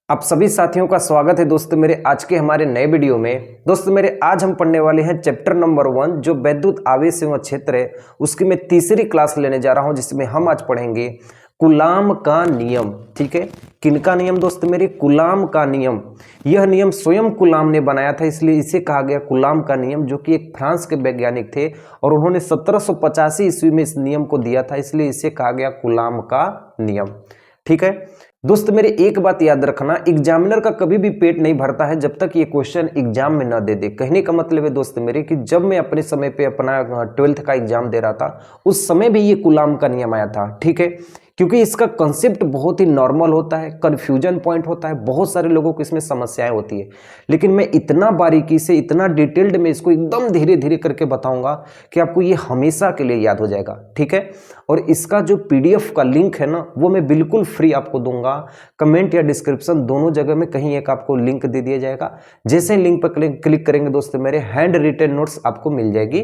आप सभी साथियों का स्वागत है दोस्तों मेरे आज के हमारे नए वीडियो में। दोस्तों मेरे आज हम पढ़ने वाले हैं चैप्टर नंबर 1 जो वैद्युत आवेश एवं क्षेत्र है, उसकी मैं तीसरी क्लास लेने जा रहा हूं जिसमें हम आज पढ़ेंगे कूलाम का नियम। ठीक है, किनका नियम दोस्तों मेरे? कूलाम का नियम। यह नियम स्वयं कूलाम ने बनाया था, इसलिए इसे कहा गया कूलाम का नियम, जो कि एक फ्रांस के वैज्ञानिक थे और उन्होंने 1785 ईस्वी में इस नियम को दिया था, इसलिए इसे कहा गया कूलाम का नियम। ठीक है दोस्त मेरे, एक बात याद रखना, एग्जामिनर का कभी भी पेट नहीं भरता है जब तक ये क्वेश्चन एग्जाम में ना दे दे। कहने का मतलब है दोस्त मेरे कि जब मैं अपने समय पे अपना 12th का एग्जाम दे रहा था उस समय भी ये कूलाम का नियम आया था। ठीक है, क्योंकि इसका कंसेप्ट बहुत ही नॉर्मल होता है, कन्फ्यूजन पॉइंट होता है, बहुत सारे लोगों को इसमें समस्याएं होती है, लेकिन मैं इतना बारीकी से इतना डिटेल्ड में इसको एकदम धीरे धीरे करके बताऊंगा कि आपको ये हमेशा के लिए याद हो जाएगा। ठीक है, और इसका जो PDF का लिंक है ना, वो मैं बिल्कुल फ्री आपको दूंगा। कमेंट या डिस्क्रिप्शन दोनों जगह में कहीं एक आपको लिंक दे दिया जाएगा। जैसे लिंक पर क्लिक करेंगे दोस्तों मेरे, हैंड रिटन नोट्स आपको मिल जाएगी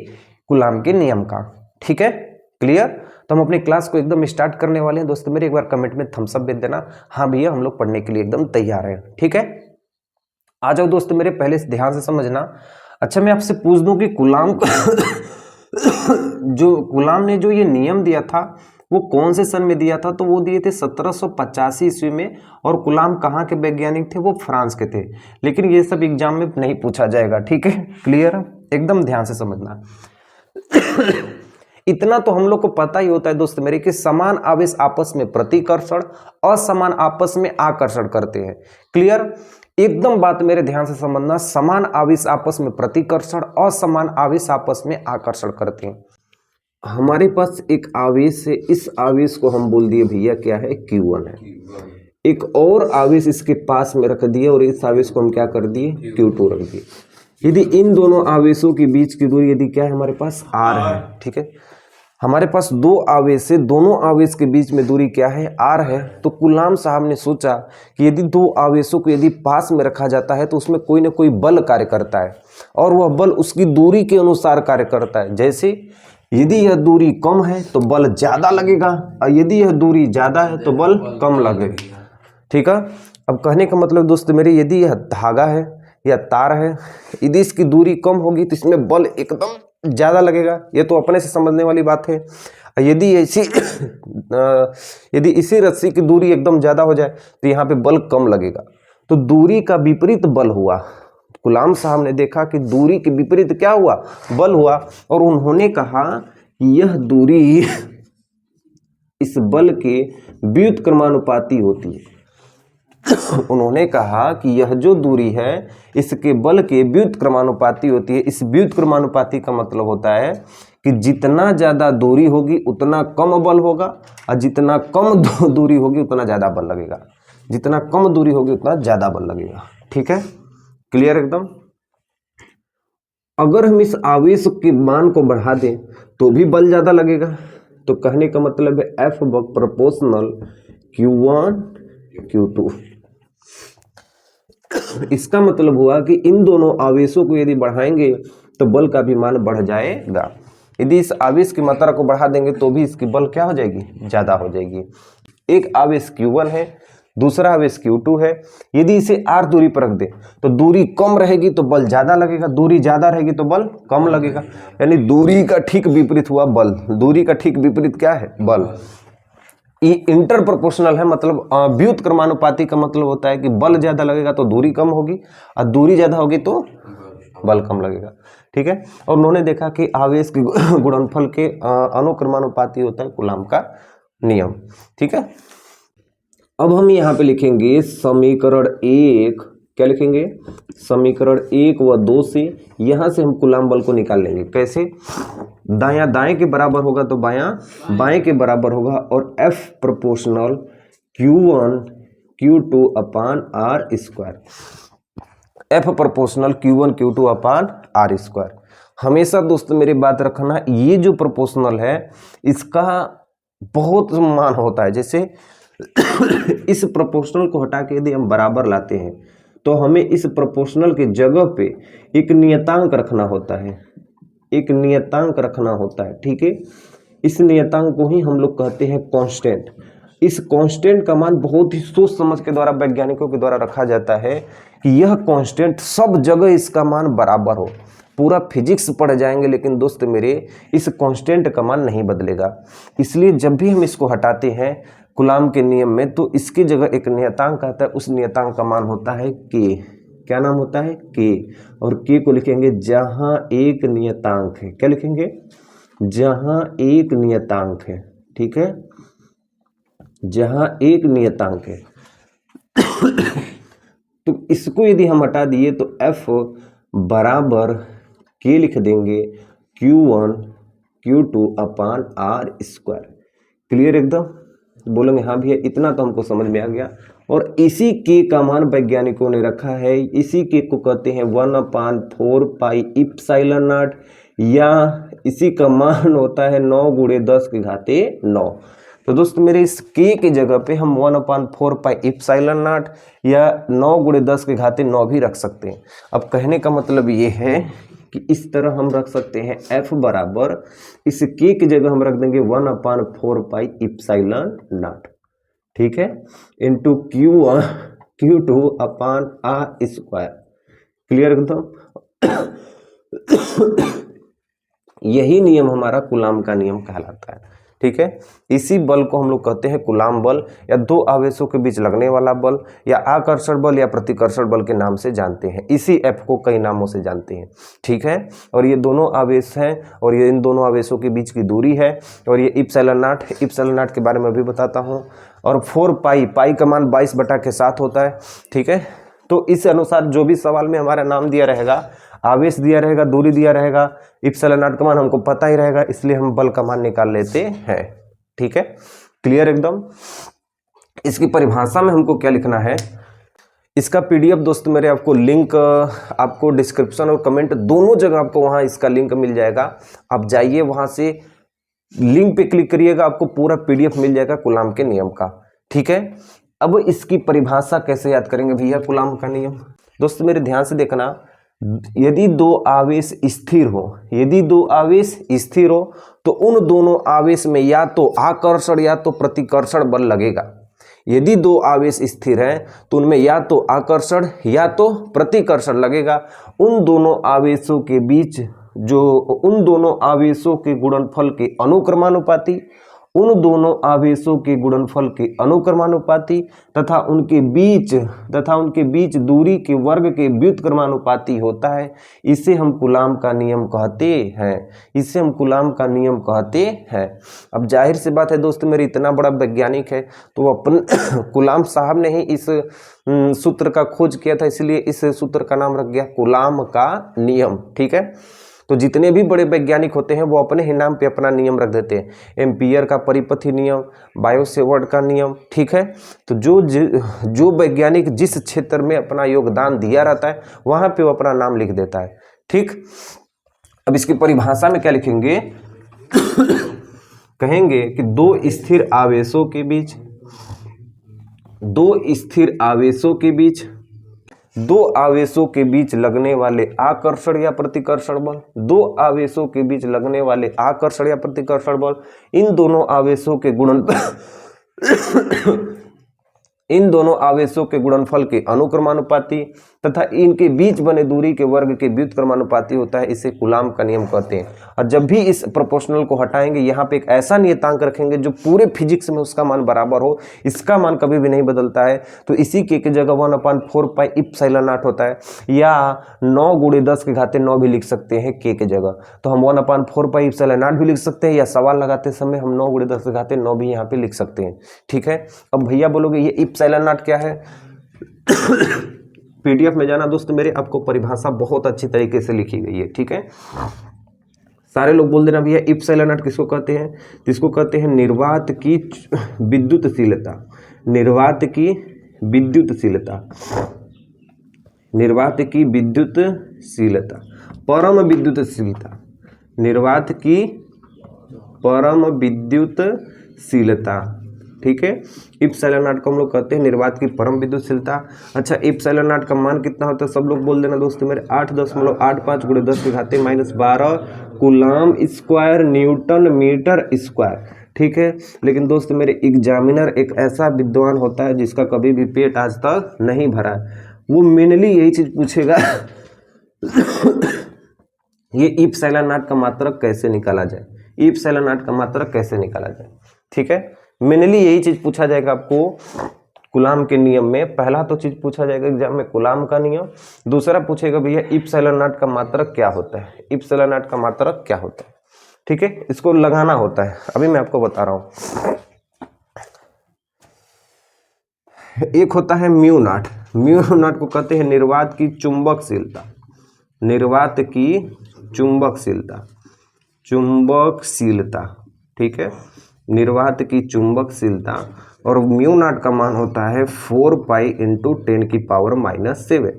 कूलाम के नियम का। ठीक है, क्लियर? तो हम अपनी क्लास को एकदम स्टार्ट करने वाले हैं दोस्तों मेरे। एक बार कमेंट में थम्स अप भेज देना, हाँ भैया हम लोग पढ़ने के लिए एकदम तैयार हैं। ठीक है, आ जाओ दोस्तों मेरे, पहले ध्यान से समझना। अच्छा, मैं आपसे पूछ दूं कि कूलाम जो कूलाम ने जो ये नियम दिया था वो कौन से सन में दिया था? तो वो दिए थे 1785 ईस्वी में। और कूलाम कहाँ के वैज्ञानिक थे? वो फ्रांस के थे। लेकिन ये सब एग्जाम में नहीं पूछा जाएगा। ठीक है, क्लियर? एकदम ध्यान से समझना। इतना तो हम लोग को पता ही होता है दोस्त मेरे कि समान आवेश आपस में प्रतिकर्षण, असमान आपस में आकर्षण करते हैं। क्लियर? एकदम बात मेरे ध्यान से समझना, समान आवेश आपस में प्रतिकर्षण, असमान आवेश आपस में आकर्षण करते हैं। हमारे पास एक आवेश है, इस आवेश को हम बोल दिए भैया क्या है? Q1 है। एक और आवेश इसके पास में रख दिए और इस आवेश को हम क्या कर दिए? Q2 रख दिए। यदि इन दोनों आवेशों के बीच की दूरी यदि क्या है? हमारे पास R है। ठीक है, हमारे पास दो आवेश है, दोनों आवेश के बीच में दूरी क्या है? R है। तो कूलाम साहब ने सोचा कि यदि दो आवेशों को यदि पास में रखा जाता है तो उसमें कोई ना कोई बल कार्य करता है और वह बल उसकी दूरी के अनुसार कार्य करता है। जैसे यदि यह दूरी कम है तो बल ज्यादा लगेगा और यदि यह दूरी ज्यादा है तो बल कम लगेगा। ठीक है, अब कहने का मतलब दोस्त मेरे, यदि यह धागा है या तार है, यदि इसकी दूरी कम होगी तो इसमें बल एकदम ज्यादा लगेगा, ये तो अपने से समझने वाली बात है। यदि इसी रस्सी की दूरी एकदम ज्यादा हो जाए तो यहाँ पे बल कम लगेगा। तो दूरी का विपरीत बल हुआ। कूलाम साहब ने देखा कि दूरी के विपरीत क्या हुआ? बल हुआ। और उन्होंने कहा कि यह दूरी इस बल के व्युत्क्रमानुपाती होती है। उन्होंने कहा कि यह जो दूरी है इसके बल के व्युत्क्रमानुपाती होती है। इस व्युत्क्रमानुपाती का मतलब होता है कि जितना ज्यादा दूरी होगी उतना कम बल होगा और जितना कम दूरी होगी उतना ज्यादा बल लगेगा। जितना कम दूरी होगी उतना ज्यादा बल लगेगा। ठीक है, क्लियर एकदम? अगर हम इस आवेश के मान को बढ़ा दें तो भी बल ज्यादा लगेगा। तो कहने का मतलब है F प्रोपोर्शनल Q1 Q2। इसका मतलब हुआ कि इन दोनों आवेशों को यदि बढ़ाएंगे तो बल का भी मान बढ़ जाएगा। यदि इस आवेश की मात्रा को बढ़ा देंगे तो भी इसकी बल क्या हो जाएगी? ज्यादा हो जाएगी। एक आवेश Q1 है, दूसरा आवेश Q2 है। यदि इसे R दूरी पर रख दे तो दूरी कम रहेगी तो बल ज्यादा लगेगा, दूरी ज्यादा रहेगी तो बल कम लगेगा। यानी दूरी का ठीक विपरीत हुआ बल। दूरी का ठीक विपरीत क्या है? बल। ये इंटर प्रोपोर्शनल है, मतलब व्युत्क्रमानुपाती का मतलब होता है कि बल ज्यादा लगेगा तो दूरी कम होगी और दूरी ज्यादा होगी तो बल कम लगेगा। ठीक है, और उन्होंने देखा कि आवेश के गुणनफल के अनुक्रमानुपाती होता है कूलाम का नियम। ठीक है, अब हम यहाँ पे लिखेंगे समीकरण 1। क्या लिखेंगे? समीकरण 1 व 2 से यहाँ से हम कूलाम बल को निकाल लेंगे। कैसे? दायां दाएं के बराबर होगा तो बायां बाएं के बराबर होगा और F proportional Q1 Q2 upon R square. F proportional Q1 Q2 upon R square. हमेशा दोस्तों मेरी बात रखना, ये जो प्रोपोर्शनल है इसका बहुत मान होता है। जैसे इस प्रोपोर्शनल को हटा के यदि हम बराबर लाते हैं तो हमें इस प्रोपोर्शनल के जगह पे एक नियतांक रखना होता है। एक नियतांक रखना होता है। ठीक है, इस नियतांक को ही हम लोग कहते हैं कांस्टेंट। इस कांस्टेंट का मान बहुत ही सोच समझ के द्वारा वैज्ञानिकों के द्वारा रखा जाता है कि यह कांस्टेंट सब जगह इसका मान बराबर हो। पूरा फिजिक्स पढ़ जाएंगे लेकिन दोस्त मेरे इस कांस्टेंट का मान नहीं बदलेगा। इसलिए जब भी हम इसको हटाते हैं कूलाम के नियम में तो इसकी जगह एक नियतांक आता है, उस नियतांक का मान होता है के। क्या नाम होता है? के। और के को लिखेंगे जहां एक नियतांक है। क्या लिखेंगे? जहां एक नियतांक है। ठीक है, जहां एक नियतांक है। तो इसको यदि हम हटा दिए तो F बराबर के लिख देंगे Q1 Q2 upon r square. Clear एकदम? बोलेंगे हाँ भैया इतना तो हमको समझ में आ गया। और इसी के का मान वैज्ञानिकों ने रखा है, इसी के को कहते हैं 1/4 पाई इप्सिलॉन नॉट, या इसी का मान होता है 9 × 10⁻9। तो दोस्तों मेरे इस के की जगह पे हम 1/4 पाई इप्सिलॉन नॉट या 9 × 10⁻9 भी रख सकते हैं। अब कहने का मतलब ये है कि इस तरह हम रख सकते हैं F बराबर इस के की जगह हम रख देंगे 1/4 पाई इप्सिलॉन नॉट। ठीक है, into Q2 upon r square. Clear एकदम? यही नियम हमारा कूलाम का नियम कहलाता है। ठीक है, इसी बल को हम लोग कहते हैं कूलाम बल, या दो आवेशों के बीच लगने वाला बल, या आकर्षण बल या प्रतिकर्षण बल के नाम से जानते हैं। इसी एफ को कई नामों से जानते हैं। ठीक है, और ये दोनों आवेश हैं और ये इन दोनों आवेशों के बीच की दूरी है। और ये इप्सिलॉन नॉट के बारे में भी बताता हूँ। और 4 पाई का मान 22/7 होता है। ठीक है, तो इस अनुसार जो भी सवाल में हमारा नाम दिया रहेगा, आवेश दिया रहेगा, दूरी दिया रहेगा, इप्सिलॉन नॉट का मान हमको पता ही रहेगा, इसलिए हम बल का मान निकाल लेते हैं। ठीक है, क्लियर एकदम? इसकी परिभाषा में हमको क्या लिखना है, इसका पीडीएफ दोस्त मेरे आपको लिंक आपको डिस्क्रिप्शन और कमेंट दोनों जगह आपको वहां इसका लिंक मिल जाएगा। आप जाइए वहां से लिंक पे क्लिक करिएगा, आपको पूरा पीडीएफ मिल जाएगा कूलाम के नियम का। ठीक है, अब इसकी परिभाषा कैसे याद करेंगे भैया कूलाम का नियम? दोस्त मेरे ध्यान से देखना, यदि दो आवेश स्थिर हो, यदि दो आवेश स्थिर हो तो उन दोनों आवेश में या तो आकर्षण या तो प्रतिकर्षण बल लगेगा। यदि दो आवेश स्थिर हैं तो उनमें या तो आकर्षण या तो प्रतिकर्षण लगेगा। उन दोनों आवेशों के बीच उन दोनों आवेशों के गुणनफल के अनुक्रमानुपाती, उन दोनों आवेशों के गुणनफल के अनुक्रमानुपाती तथा उनके बीच दूरी के वर्ग के व्युत्क्रमानुपाती होता है। इसे हम कूलाम का नियम कहते हैं। इसे हम कूलाम का नियम कहते हैं। अब जाहिर सी बात है दोस्त मेरे इतना बड़ा वैज्ञानिक है तो अपन कूलाम साहब ने ही इस सूत्र का खोज किया था, इसलिए इस सूत्र का नाम रख गया कूलाम का नियम। ठीक है, तो जितने भी बड़े वैज्ञानिक होते हैं वो अपने ही नाम पे अपना नियम रख देते हैं। एम्पियर का परिपथी नियम, बायो-सेवर्ट का नियम। ठीक है, तो जो वैज्ञानिक जिस क्षेत्र में अपना योगदान दिया रहता है वहां पे वो अपना नाम लिख देता है। ठीक, अब इसकी परिभाषा में क्या लिखेंगे कहेंगे कि दो स्थिर आवेशों के बीच लगने वाले आकर्षण या प्रतिकर्षण बल, दो आवेशों के बीच लगने वाले आकर्षण या प्रतिकर्षण बल, इन दोनों आवेशों के गुणनफल के अनुक्रमानुपाती तथा इनके बीच बने दूरी के वर्ग के व्युत्क्रमानुपाती होता है। इसे कूलाम का नियम कहते हैं। और जब भी इस प्रोपोर्शनल को हटाएंगे यहाँ पे एक ऐसा नियतांक रखेंगे जो पूरे फिजिक्स में उसका मान बराबर हो, इसका मान कभी भी नहीं बदलता है। तो इसी के जगह 1/4 पाई इप्सिलॉन नॉट होता है, या 9 × 10⁻9 भी लिख सकते हैं के जगह। तो हम 1/4 पाई इप्सिलॉन नॉट भी लिख सकते हैं, या सवाल लगाते समय हम 9 × 10⁻9 भी यहाँ पे लिख सकते हैं। ठीक है, अब भैया बोलोगे ये इप्सिलॉन नॉट क्या है? पीडीएफ में जाना दोस्त मेरे, आपको परिभाषा बहुत अच्छी तरीके से लिखी गई है। ठीक है, सारे लोग बोल देना भैया इप्सिलॉन नॉट किसको कहते हैं? इसको कहते हैं निर्वात की विद्युतशीलता। निर्वात की विद्युतशीलता, परम विद्युतशीलता, निर्वात की परम विद्युतशीलता। ठीक है, इप्सिलॉन नॉट को हम लोग कहते हैं निर्वात की परम विद्युतशीलता। अच्छा, इप्सिलॉन नॉट का मान कितना होता है? सब लोग बोल देना दोस्त मेरे 8.85 × 10⁻12 coulomb square newton metre square. ठीक है। लेकिन दोस्त मेरे एग्जामिनर एक ऐसा विद्वान होता है जिसका कभी भी पेट आज तक नहीं भरा है, वो मेनली यही चीज पूछेगा ये इप्सिलॉन नॉट का मात्रक कैसे निकाला जाए, इप्सिलॉन नॉट का मात्रक कैसे निकाला जाए, ठीक है। मेनली यही चीज पूछा जाएगा आपको कूलाम के नियम में। पहला तो चीज पूछा जाएगा एग्जाम में कूलाम का नियम, दूसरा पूछेगा भैया इप्सिलॉन नॉट का मात्रक क्या होता है, इप्सिलॉन नॉट का मात्रक क्या होता है, ठीक है। इसको लगाना होता है, अभी मैं आपको बता रहा हूं। एक होता है म्यू नॉट, म्यू नॉट को कहते हैं निर्वात की चुंबकशीलता, निर्वात की चुंबकशीलता, चुंबकशीलता, ठीक है, निर्वात की चुंबकशीलता। और म्यू नॉट का मान होता है 4 पाई इंटू 10⁻⁻7।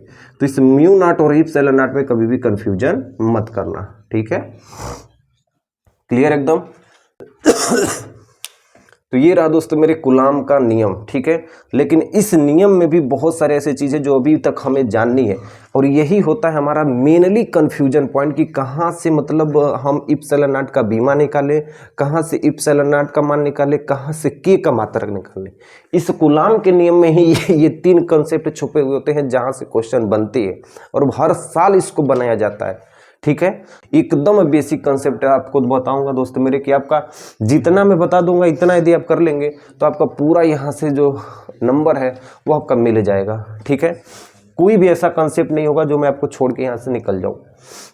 तो इस म्यू नॉट और इप्सिलॉन नॉट में कभी भी कंफ्यूजन मत करना, ठीक है, क्लियर एकदम। तो ये रहा दोस्तों मेरे कूलाम का नियम, ठीक है। लेकिन इस नियम में भी बहुत सारे ऐसे चीजें जो अभी तक हमें जाननी है, और यही होता है हमारा मेनली कंफ्यूजन पॉइंट कि कहाँ से मतलब हम इप्सिलॉन नॉट का बीमा निकालें, कहाँ से इप्सिलॉन नॉट का मान निकालें, कहाँ से के का मात्रक निकालें। इस कूलाम के नियम में ही ये 3 कंसेप्ट छुपे हुए होते हैं जहाँ से क्वेश्चन बनती है, और हर साल इसको बनाया जाता है, ठीक है। एकदम बेसिक कंसेप्ट है, आपको बताऊंगा दोस्त मेरे कि आपका जितना मैं बता दूंगा इतना यदि आप कर लेंगे तो आपका पूरा यहाँ से जो नंबर है वो आपका मिल जाएगा, ठीक है। कोई भी ऐसा कंसेप्ट नहीं होगा जो मैं आपको छोड़ के यहाँ से निकल जाऊँ,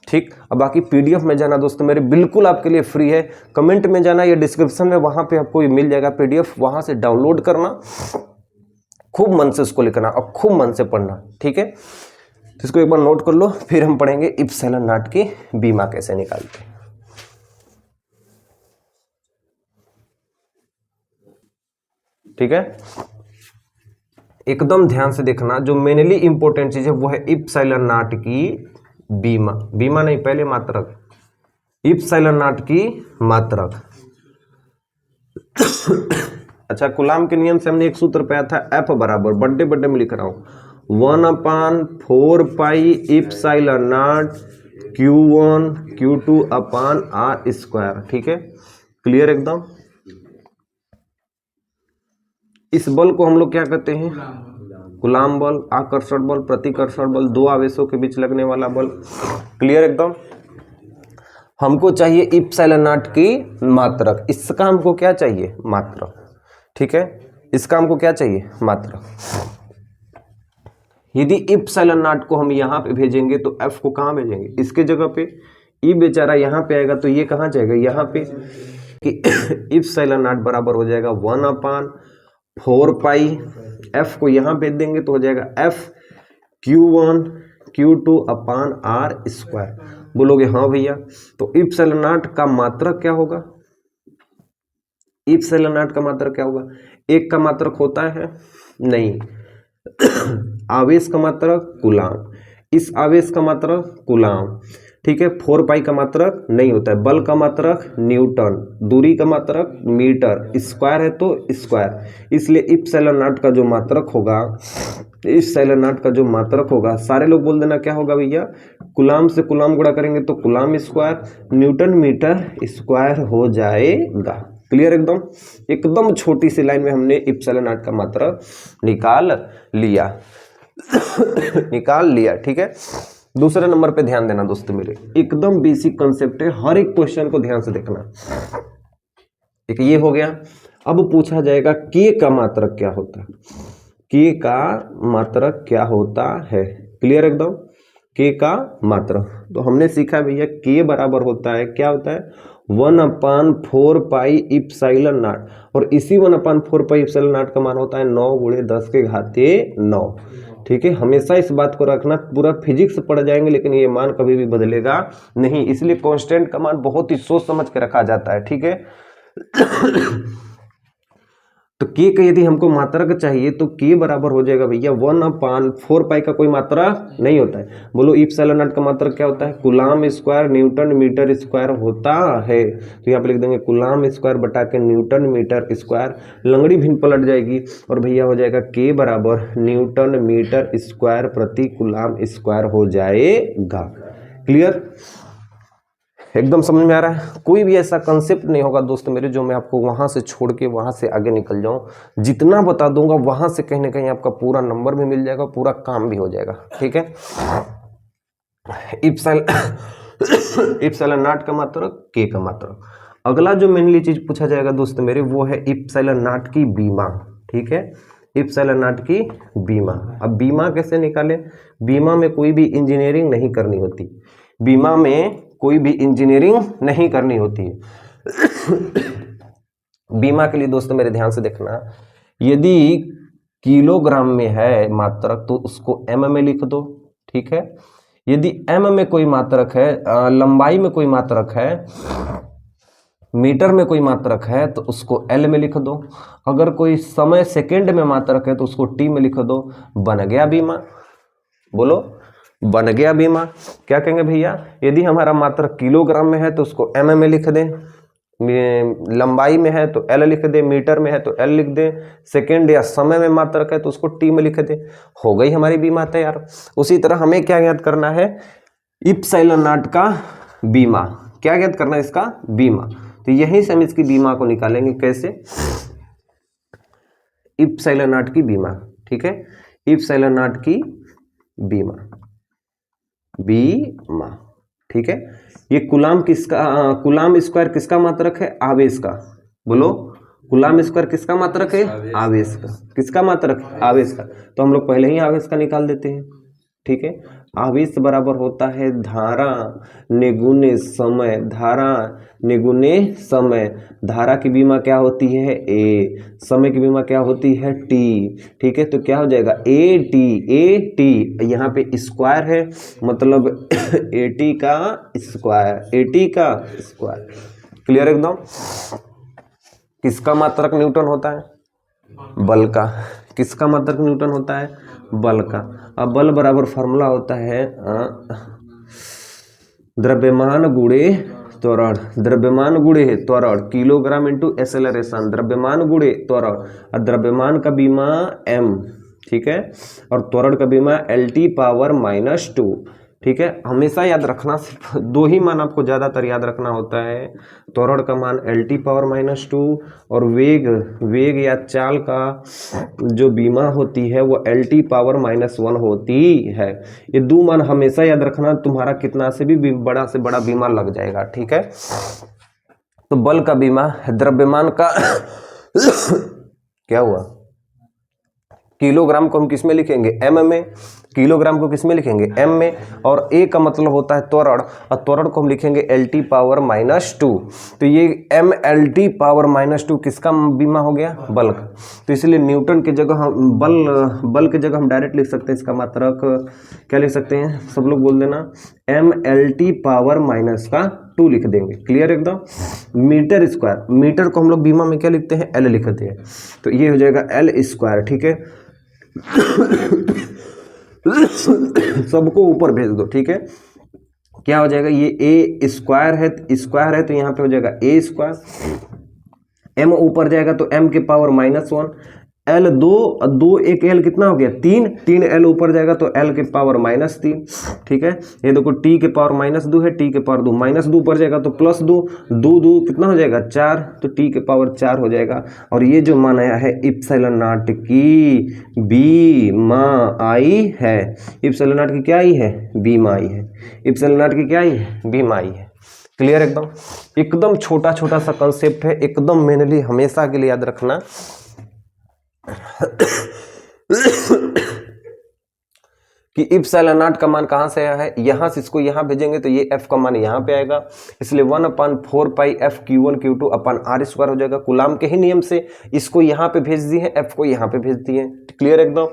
ठीक। अब बाकी पीडीएफ में जाना दोस्तों मेरे बिल्कुल आपके लिए फ्री है, कमेंट में जाना या डिस्क्रिप्शन में, वहाँ पे आपको ये मिल जाएगा पीडीएफ, वहाँ से डाउनलोड करना, खूब मन से उसको लिखना और खूब मन से पढ़ना, ठीक है। तो इसको एक बार नोट कर लो, फिर हम पढ़ेंगे इप्सिलॉन नॉट की बीमा कैसे निकालते हैं, ठीक है। एकदम ध्यान से देखना, जो मेनली इंपॉर्टेंट चीज है वो है इप्सिलॉन नॉट की बीमा, बीमा नहीं पहले मात्रक, इप्सिलॉन नॉट की मात्रक। अच्छा, कूलाम के नियम से हमने एक सूत्र पाया था F बराबर, बड़े बड़े में लिख रहा हूं, 1/4 pi epsilon naught Q1 Q2 upon R square, ठीक है, क्लियर एकदम। इस बल को हम लोग क्या कहते हैं, कूलाम बल, आकर्षण बल, प्रतिकर्षण बल, दो आवेशों के बीच लगने वाला बल, क्लियर एकदम। हमको चाहिए इप्सिलॉन नॉट की मात्रक, इसका हमको क्या चाहिए, मात्रक, ठीक है, इसका हमको क्या चाहिए, मात्रक। यदि इप्सिलॉन नॉट को हम यहाँ पे भेजेंगे तो F को कहाँ भेजेंगे, इसके जगह पे, ई बेचारा यहाँ पे आएगा तो ये कहाँ जाएगा, यहाँ पे, कि इप्सिलॉन नॉट बराबर हो जाएगा 1/4 पाई, F को यहाँ भेज देंगे तो हो जाएगा F Q1 Q2 upon R square. बोलोगे हाँ भैया, तो इप्सिलॉन नॉट का मात्रक क्या होगा, इप्सिलॉन नॉट का मात्रक क्या होगा, एक का मात्रक होता है नहीं, आवेश का मात्रक कूलाम, इस आवेश का मात्रक कूलाम, ठीक है। 4 पाई का मात्रक नहीं होता है, बल का मात्रक न्यूटन, दूरी का मात्रक मीटर, स्क्वायर है तो स्क्वायर, इसलिए इप्सिलॉन नॉट का जो मात्रक होगा, इप्सिलॉन नॉट का जो मात्रक होगा, सारे लोग बोल देना क्या होगा भैया, कूलाम से कूलाम गुणा करेंगे तो coulomb square, newton metre square हो जाएगा, क्लियर एकदम। एकदम छोटी सी लाइन में हमने इप्सिलॉन नॉट का मात्रक निकाल लिया निकाल लिया, ठीक है। दूसरे नंबर पे ध्यान देना दोस्तों मेरे, एकदम बेसिक कंसेप्ट है, हर एक क्वेश्चन को ध्यान से देखना, ठीक है। ये हो गया। अब पूछा जाएगा के का मात्रक क्या होता है, के का मात्रक क्या होता है, क्लियर एकदम, के का मात्रक। तो हमने सीखा भैया के बराबर होता है, क्या होता है, 1/4 पाई इप्सिलॉन नॉट, और इसी 1/4 पाई इप्सिलॉन नॉट का मान होता है 9 × 10⁻9, ठीक है। हमेशा इस बात को रखना, पूरा फिजिक्स पढ़ जाएंगे लेकिन ये मान कभी भी बदलेगा नहीं, इसलिए कांस्टेंट का मान बहुत ही सोच समझ के रखा जाता है, ठीक है। तो के का यदि हमको मात्रक चाहिए तो के बराबर हो जाएगा भैया 1/4 पाई का कोई मात्रक नहीं होता है, बोलो इप्सिलॉन नॉट का मात्रक क्या होता है, coulomb square newton metre square होता है, तो यहाँ पे लिख देंगे कूलाम स्क्वायर बटा के न्यूटन मीटर स्क्वायर, लंगड़ी भिन्न पलट जाएगी और भैया हो जाएगा के बराबर न्यूटन मीटर स्क्वायर प्रति कूलाम स्क्वायर हो जाएगा, क्लियर। एकदम समझ में आ रहा है? कोई भी ऐसा कंसेप्ट नहीं होगा दोस्त मेरे जो मैं आपको वहां से छोड़ के वहां से आगे निकल जाऊं। जितना बता दूंगा वहां से कहीं ना कहीं आपका पूरा नंबर भी मिल जाएगा, पूरा काम भी हो जाएगा। ठीक है, इप्सिलॉन नॉट का मात्रक, के का मात्रक। अगला जो मेनली चीज पूछा जाएगा दोस्त मेरे वो है इप्सिलॉन नॉट की बीमा। ठीक है, इप्सिलॉन नॉट की बीमा। अब बीमा कैसे निकाले? बीमा में कोई भी इंजीनियरिंग नहीं करनी होती, बीमा में कोई भी इंजीनियरिंग नहीं करनी होती है। बीमा के लिए दोस्तों मेरे ध्यान से देखना, यदि किलोग्राम में है मात्रक तो उसको एम में लिख दो। ठीक है, यदि एम में कोई मात्रक है, लंबाई में कोई मात्रक है, मीटर में कोई मात्रक है तो उसको एल में लिख दो। अगर कोई समय सेकंड में मात्रक है तो उसको टी में लिख दो। बन गया बीमा। बोलो, बन गया बीमा। क्या कहेंगे भैया? यदि हमारा मात्रक किलोग्राम में है तो उसको एम में लिख दें, लंबाई में है तो एल लिख दे, मीटर में है तो एल लिख दे, सेकंड या समय में मात्रक है तो उसको टी में लिख दे। हो गई हमारी बीमा तैयार। उसी तरह हमें क्या ज्ञात करना है? इप्सिलॉन नॉट का बीमा। क्या ज्ञात करना है? इसका बीमा। तो यहीं से हम इसकी बीमा को निकालेंगे। कैसे? इप्सिलॉन नॉट की बीमा। ठीक है, इप्सिलॉन नॉट की बीमा, बीमा। ठीक है, ये कूलाम किसका, कूलाम स्क्वायर किसका मात्रक है? आवेश का। बोलो, कूलाम स्क्वायर किसका मात्रक है? आवेश का। किसका मात्रक? आवेश का। तो हम लोग पहले ही आवेश का निकाल देते हैं। ठीक है, आवेश बराबर होता है धारा निगुने समय। धारा निगुने समय। धारा की बीमा क्या होती है? ए। समय की बीमा क्या होती है? टी। ठीक है, तो क्या हो जाएगा? A T. ए टी यहाँ पे स्क्वायर है, मतलब ए टी का स्क्वायर। ए टी का स्क्वायर। क्लियर एकदम? किसका मात्रक न्यूटन होता है? बल का। किसका मात्रक न्यूटन होता है? बल का। अब बल बराबर फॉर्मूला होता है द्रव्यमान गुणे त्वरण। द्रव्यमान गुणे त्वरण, किलोग्राम इंटू एक्सेलरेशन। द्रव्यमान गुणे त्वरण, और द्रव्यमान का बीमा m। ठीक है, और त्वरण का बीमा L⁻²। ठीक है, हमेशा याद रखना, सिर्फ दो ही मान आपको ज्यादातर याद रखना होता है। त्वरण का मान L⁻², और वेग या चाल का जो बीमा होती है वो L⁻⁻1 होती है। ये दो मान हमेशा याद रखना, तुम्हारा कितना से भी बड़ा से बड़ा बीमा लग जाएगा। ठीक है, तो बल का बीमा, द्रव्यमान का क्या हुआ? किलोग्राम को हम किस में लिखेंगे? एम में। किलोग्राम को किस में लिखेंगे? एम में। और ए का मतलब होता है त्वरण, और त्वरण को हम लिखेंगे L⁻²। तो ये mL⁻² किसका बीमा हो गया? बल का। तो इसलिए न्यूटन की जगह हम बल की जगह हम डायरेक्ट लिख सकते हैं इसका मात्रक। क्या लिख सकते हैं? सब लोग बोल देना, mL⁻² लिख देंगे। क्लियर एकदम? मीटर स्क्वायर, मीटर को हम लोग बीमा में क्या लिखते हैं? एल लिखते हैं। तो ये हो जाएगा L²। ठीक है, सबको ऊपर भेज दो। ठीक है, क्या हो जाएगा? ये ए स्क्वायर है, तो यहाँ पे हो जाएगा A²। m ऊपर जाएगा तो m के पावर -1। L 2 एक L कितना हो गया? 3 L ऊपर जाएगा तो L के पावर -3। ठीक है, ये देखो t के पावर -2 है, t के पावर 2, -2 ऊपर जाएगा तो +2, 2 कितना हो जाएगा? 4, तो t के पावर 4 हो जाएगा। और ये जो मान आया है इप्सिलॉन नॉट की बीमा आई है। इप्सिलॉन नॉट की क्या आई है? बीमा आई है। इप्सिलॉन नॉट की क्या आई है? बीमा आई है। क्लियर एकदम? एकदम छोटा छोटा सा कंसेप्ट है, एकदम मेनली हमेशा के लिए याद रखना। कि इप्सिलॉन नॉट का मान कहां से आया है? यहां से इसको यहां भेजेंगे तो ये f का मान यहां पे आएगा, इसलिए 1/4 पाई f q1 q2 अपन r² हो जाएगा। कूलाम के ही नियम से इसको यहां पे भेज दिए, f को यहां पे भेज दिए। क्लियर एकदम?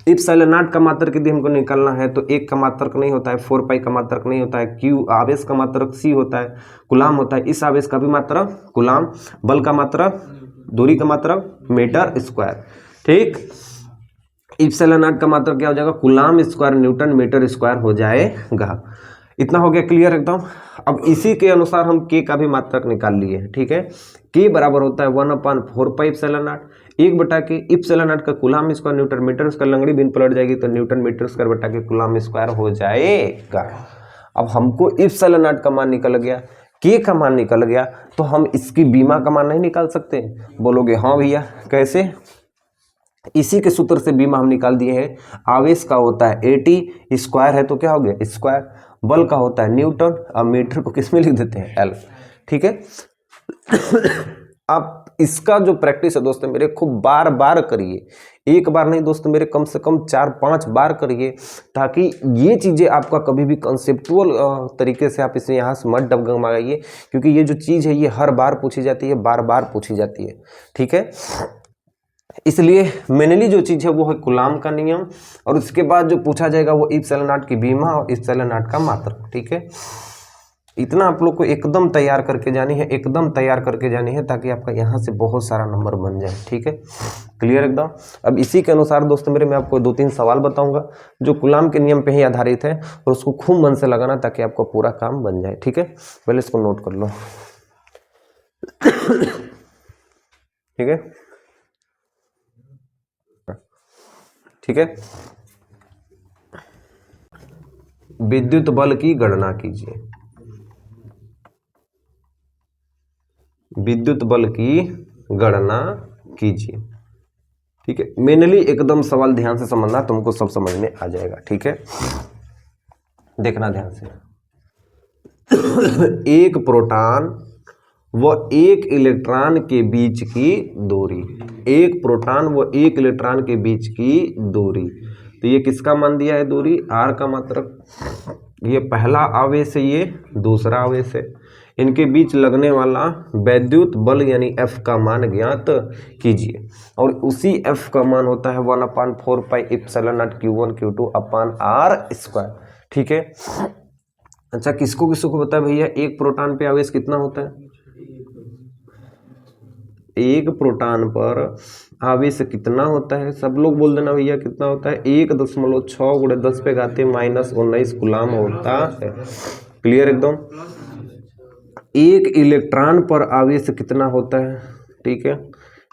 इप्सिलॉन नॉट का मात्रक यदि हमको निकालना है तो 1 का मात्रक नहीं होता है, 4 पाई का मात्रक नहीं होता है, q आवेश का मात्रक c होता है, कूलाम होता है। इस आवेश का भी मात्रक कूलाम, बल का मात्रक, दूरी का मात्रक मीटर स्क्वायर। ठीक, इप्सिलॉन नॉट का मात्रक क्या हो जाएगा? Coulomb square newton metre square हो जाएगा। इतना हो गया क्लियर एकदम? अब इसी के अनुसार हम के का भी मात्रक निकाल लिए हैं। ठीक है, के बराबर होता है 1/4 पाई इप्सिलॉन नॉट, 1/के इप्सिलॉन नॉट का coulomb square newton metre square, लंगड़ी बिन पलट जाएगी तो न्यूटन मीटर स्क्वायर बटा के कूलाम स्क्वायर हो जाएगा। अब हमको इप्सिलॉन नॉट का मान निकल गया, के का मान निकल गया, तो हम इसकी बीमा का मान नहीं निकाल सकते? बोलोगे हाँ भैया कैसे? इसी के सूत्र से बीमा हम निकाल दिए हैं। आवेश का होता है 80, स्क्वायर है तो क्या हो गया स्क्वायर, बल का होता है न्यूटन, अब मीटर को किस में लिख देते हैं एल। ठीक है आप इसका जो प्रैक्टिस है दोस्तों मेरे खूब बार बार करिए, एक बार नहीं दोस्तों मेरे कम से कम 4-5 बार करिए, ताकि ये चीज़ें आपका कभी भी कंसेप्चुअल तरीके से आप इसे यहाँ से मत डगमगाइए, क्योंकि ये जो चीज़ है ये हर बार पूछी जाती है, बार बार पूछी जाती है। ठीक है, इसलिए मेनली जो चीज़ है वो है कूलाम का नियम, और उसके बाद जो पूछा जाएगा वो इप्सिलॉन नॉट की बीमा और इप्सिलॉन नॉट का मात्रक। ठीक है, इतना आप लोग को एकदम तैयार करके जानी है, एकदम तैयार करके जानी है, ताकि आपका यहाँ से बहुत सारा नंबर बन जाए। ठीक है, क्लियर एकदम। अब इसी के अनुसार दोस्तों मेरे मैं आपको 2-3 सवाल बताऊंगा जो कूलाम के नियम पे ही आधारित है, और उसको खूब मन से लगाना ताकि आपका पूरा काम बन जाए। ठीक है, पहले इसको नोट कर लो। ठीक है, ठीक है, विद्युत बल की गणना कीजिए। विद्युत बल की गणना कीजिए। ठीक है, मेनली एकदम सवाल ध्यान से समझना, तुमको सब समझ में आ जाएगा। ठीक है, देखना ध्यान से। एक प्रोटॉन व एक इलेक्ट्रॉन के बीच की दूरी, एक प्रोटॉन व एक इलेक्ट्रॉन के बीच की दूरी, तो ये किसका मान दिया है दूरी, आर का मात्रक। ये पहला आवेश है, ये दूसरा आवेश है, इनके बीच लगने वाला वैद्युत बल यानी F का मान ज्ञात कीजिए, और उसी F का मान होता है 1/4 pi epsilon naught Q1 Q2 upon R square. ठीक है, अच्छा किसको किसको पता है भैया एक प्रोटॉन पे आवेश कितना होता है? एक प्रोटॉन पर आवेश कितना होता है? सब लोग बोल देना भैया कितना होता है? 1.6 × 10⁻⁻⁹ कूलाम होता है। क्लियर एकदम। एक इलेक्ट्रॉन पर आवेश कितना होता है? ठीक है,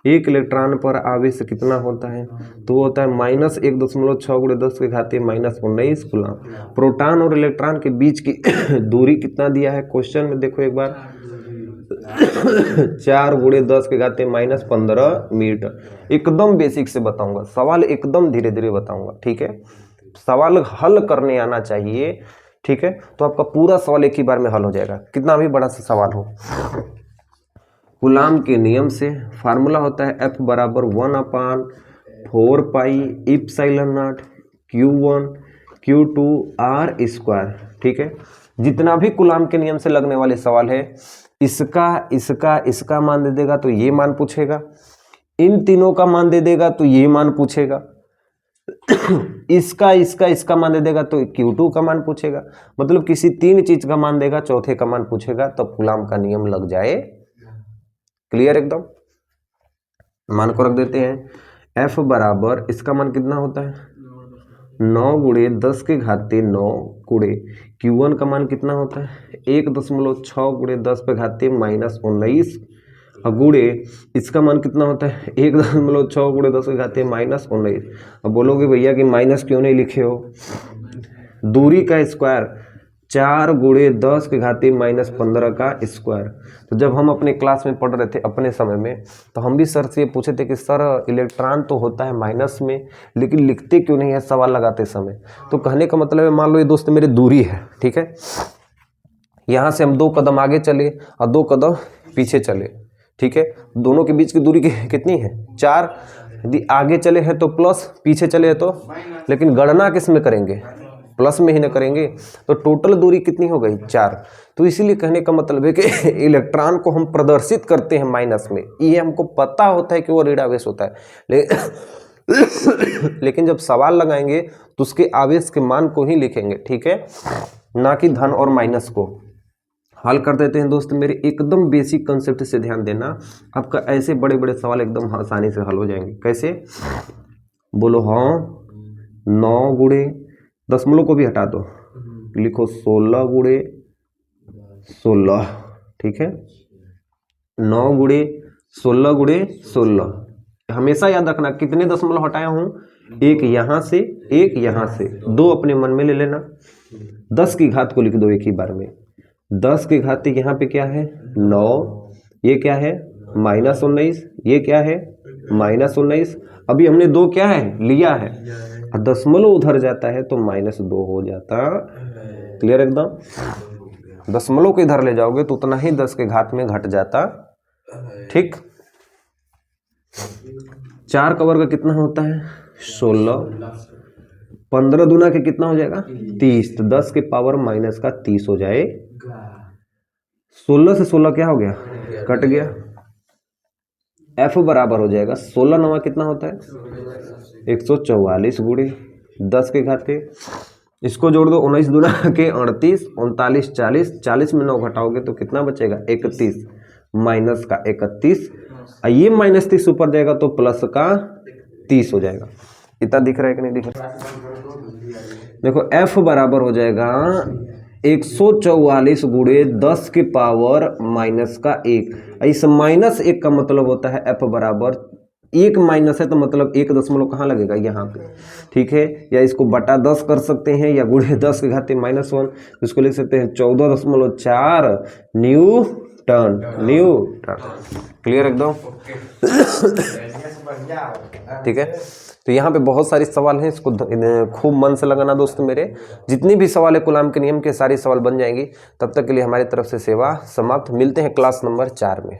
एक इलेक्ट्रॉन पर आवेश कितना होता है? तो वो होता है -1.6 × 10⁻⁻19 कूलाम। प्रोटॉन और इलेक्ट्रॉन के बीच की दूरी कितना दिया है क्वेश्चन में? देखो एक बार 4 × 10⁻⁻15 मीटर। एकदम बेसिक से बताऊंगा, सवाल एकदम धीरे धीरे बताऊंगा। ठीक है, सवाल हल करने आना चाहिए। ठीक है, तो आपका पूरा सवाल एक ही बार में हल हो जाएगा, कितना भी बड़ा सा सवाल हो। कूलाम के नियम से फार्मूला होता है F बराबर 1/4 pi epsilon naught Q1 Q2 R square. ठीक है, जितना भी कूलाम के नियम से लगने वाले सवाल है, इसका मान दे देगा तो ये मान पूछेगा, इन तीनों का मान दे देगा तो ये मान पूछेगा, इसका मान दे देगा तो Q2 का मान पूछेगा, मतलब किसी 3 चीज का मान देगा, चौथे का मान पूछेगा, तब तो कूलाम का नियम लग जाए। क्लियर एकदम। मान को रख देते हैं F बराबर, इसका मान कितना होता है 9 × 10⁻9 × Q1 का मान कितना होता है 1.6 × 10⁻⁻19 गुणे इसका मान कितना होता है 1.6 × 10⁻⁻19। अब बोलोगे भैया कि माइनस क्यों नहीं लिखे हो? दूरी का स्क्वायर 4 × 10⁻⁻15 का स्क्वायर। तो जब हम अपने क्लास में पढ़ रहे थे अपने समय में, तो हम भी सर से ये पूछे थे कि सर इलेक्ट्रॉन तो होता है माइनस में, लेकिन लिखते क्यों नहीं है सवाल लगाते समय? तो कहने का मतलब है, मान लो ये दोस्त मेरी दूरी है। ठीक है, यहाँ से हम 2 कदम आगे चले और 2 कदम पीछे चले। ठीक है, दोनों के बीच की दूरी कितनी है 4। यदि आगे चले हैं तो प्लस, पीछे चले हैं तो, लेकिन गणना किस में करेंगे? प्लस में ही ना करेंगे। तो टोटल दूरी कितनी हो गई 4। तो इसीलिए कहने का मतलब है कि इलेक्ट्रॉन को हम प्रदर्शित करते हैं माइनस में, ये हमको पता होता है कि वो ऋण आवेश होता है, लेकिन जब सवाल लगाएंगे तो उसके आवेश के मान को ही लिखेंगे। ठीक है, ना कि धन और माइनस को। हल कर देते हैं दोस्त मेरे, एकदम बेसिक कंसेप्ट से ध्यान देना, आपका ऐसे बड़े बड़े सवाल एकदम आसानी से हल हो जाएंगे। कैसे? बोलो हाँ। 9 × दशमलव को भी हटा दो, लिखो 16 × 16। ठीक है, 9 × 16 × 16। हमेशा याद रखना कितने दशमलव हटाया हूँ, एक यहाँ से, एक यहाँ से, दो अपने मन में ले लेना। 10 की घात को लिख दो एक ही बार में। 10 की घात यहाँ पे क्या है 9, ये क्या है -19, ये क्या है -19। अभी हमने 2 क्या है लिया है, दशमलव उधर जाता है तो -2 हो जाता। क्लियर एकदम। दशमलव को इधर ले जाओगे तो उतना ही 10 के घात में घट जाता। ठीक। 4 का वर्ग कितना होता है 16, 15 दूना के कितना हो जाएगा 30, तो 10 के पावर -30 हो जाए। 16 से 16 क्या हो गया कट गया। F बराबर हो जाएगा 16 9 कितना होता है 144 गुणे 10 के घाते। इसको जोड़ दो 19 दूना के 38, 39 40, 40 में 9 घटाओगे तो कितना बचेगा 31, माइनस का 31, ये -30 ऊपर जाएगा तो प्लस का 30 हो जाएगा। इतना दिख रहा है कि नहीं दिख रहा। देखो F बराबर हो जाएगा 144 गुणे 10 के पावर -1। इस -1 का मतलब होता है F बराबर 1 माइनस है तो मतलब 1 दशमलव कहाँ लगेगा यहाँ पे। ठीक है, या इसको बटा 10 कर सकते हैं या गुणे 10 के घाते -1, इसको लिख सकते हैं 14.4 न्यूटन। क्लियर एकदम। ठीक है, तो यहाँ पे बहुत सारे सवाल हैं, इसको खूब मन से लगाना दोस्त मेरे। जितनी भी सवाल है कूलाम के नियम के सारे सवाल बन जाएंगी। तब तक के लिए हमारी तरफ से सेवा समाप्त। मिलते हैं क्लास नंबर 4 में।